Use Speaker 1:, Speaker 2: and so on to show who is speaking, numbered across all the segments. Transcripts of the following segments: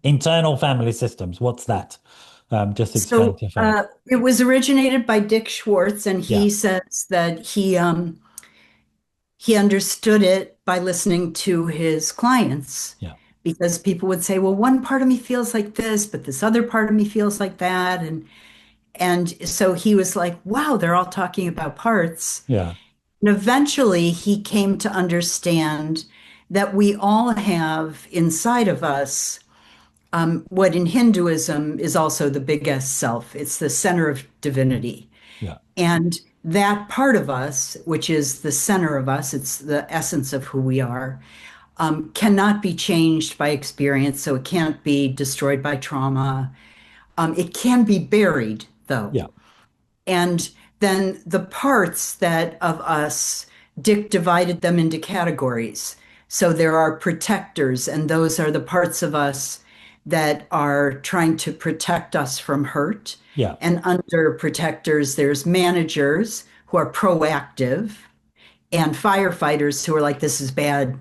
Speaker 1: Internal family systems. What's that? Just explain
Speaker 2: So
Speaker 1: to folks.
Speaker 2: it was originated by Dick Schwartz, and
Speaker 1: Yeah,
Speaker 2: he says that he understood it by listening to his clients
Speaker 1: yeah,
Speaker 2: because people would say, well, one part of me feels like this, but this other part of me feels like that. And so he was like, wow, they're all talking about parts.
Speaker 1: yeah,
Speaker 2: And eventually he came to understand that we all have inside of us what in Hinduism is also the biggest self. It's the center of divinity.
Speaker 1: yeah,
Speaker 2: And that part of us, which is the center of us, it's the essence of who we are, cannot be changed by experience. So it can't be destroyed by trauma. It can be buried, though.
Speaker 1: yeah,
Speaker 2: And then the parts that of us, Dick divided them into categories. So there are protectors, and those are the parts of us that are trying to protect us from hurt.
Speaker 1: yeah,
Speaker 2: And under protectors, there's managers who are proactive, and firefighters who are like, this is bad,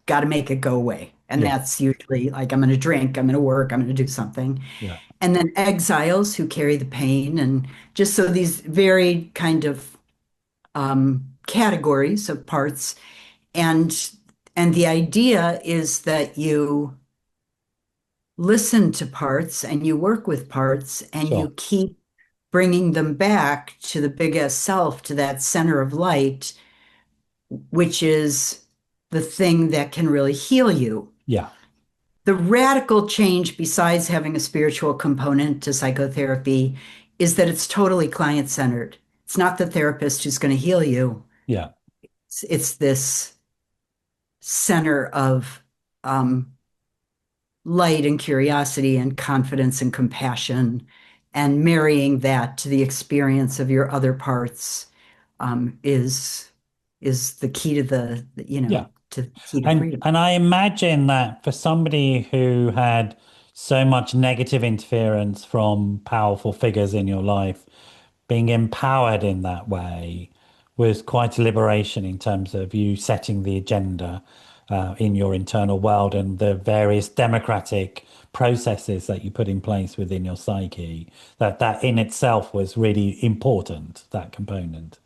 Speaker 2: got to make it go away. And
Speaker 1: yeah,
Speaker 2: that's usually like, I'm going to drink, I'm going to work, I'm going to do something.
Speaker 1: yeah,
Speaker 2: And then exiles who carry the pain. And just so these varied kind of categories of parts. And and the idea is that you listen to parts and you work with parts and you
Speaker 1: sure.
Speaker 2: keep bringing them back to the biggest self, to that center of light, which is the thing that can really heal you.
Speaker 1: Yeah,
Speaker 2: The radical change, besides having a spiritual component to psychotherapy, is that it's totally client centered. It's not the therapist who's going to heal you,
Speaker 1: yeah.
Speaker 2: it's this center of um, light and curiosity and confidence and compassion, and marrying that to the experience of your other parts is the key to
Speaker 1: Yeah.
Speaker 2: to the key to
Speaker 1: And
Speaker 2: freedom.
Speaker 1: and I imagine that for somebody who had so much negative interference from powerful figures in your life, being empowered in that way was quite a liberation in terms of you setting the agenda in your internal world and the various democratic processes that you put in place within your psyche. That in itself was really important, that component.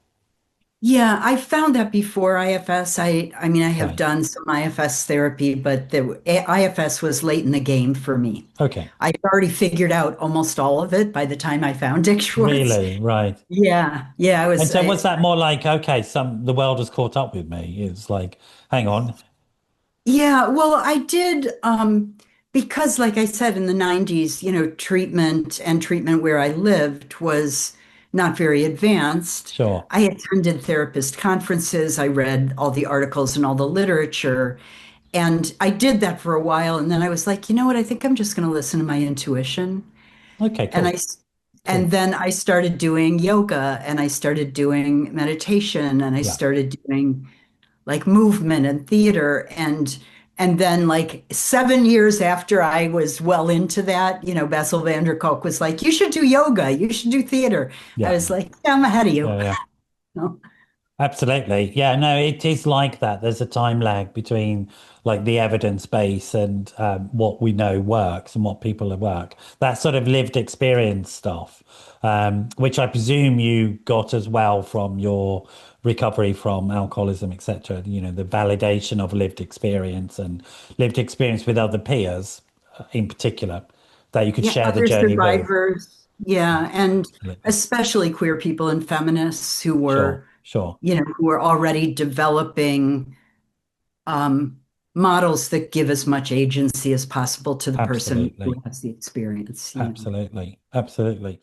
Speaker 2: Yeah, I found that before IFS. I mean, I have
Speaker 1: Right.
Speaker 2: done some IFS therapy, but the IFS was late in the game for me.
Speaker 1: Okay.
Speaker 2: I had already figured out almost all of it by the time I found Dick Schwartz.
Speaker 1: Really, right.
Speaker 2: Yeah, yeah, I
Speaker 1: And
Speaker 2: was.
Speaker 1: so was that more like, okay, the world has caught up with me? It's like, hang on.
Speaker 2: Yeah, well, I did because like I said in the 90s, treatment where I lived was not very advanced.
Speaker 1: Sure.
Speaker 2: I attended therapist conferences, I read all the articles and all the literature, and I did that for a while, and then I was like, you know what, I think I'm just going to listen to my intuition.
Speaker 1: Okay,
Speaker 2: And
Speaker 1: cool.
Speaker 2: and
Speaker 1: Cool.
Speaker 2: then I started doing yoga and I started doing meditation and I
Speaker 1: Yeah.
Speaker 2: started doing like movement and theater, and then like 7 years after I was well into that, Bessel van der Kolk was like, you should do yoga, you should do theater. I
Speaker 1: Yeah.
Speaker 2: was like, yeah, I'm ahead of you.
Speaker 1: Yeah. Yeah.
Speaker 2: No.
Speaker 1: Absolutely. Yeah, no, it is like that. There's a time lag between like the evidence base and what we know works and what people work. That sort of lived experience stuff, which I presume you got as well from your recovery from alcoholism, etc. You know, the validation of lived experience and lived experience with other peers in particular that you could
Speaker 2: Yeah,
Speaker 1: share the
Speaker 2: other
Speaker 1: journey with.
Speaker 2: survivors. Yeah, and
Speaker 1: Absolutely.
Speaker 2: especially queer people and feminists
Speaker 1: Sure. Sure.
Speaker 2: who were already developing um, models that give as much agency as possible to the person who
Speaker 1: Absolutely.
Speaker 2: has the experience.
Speaker 1: Absolutely. Absolutely.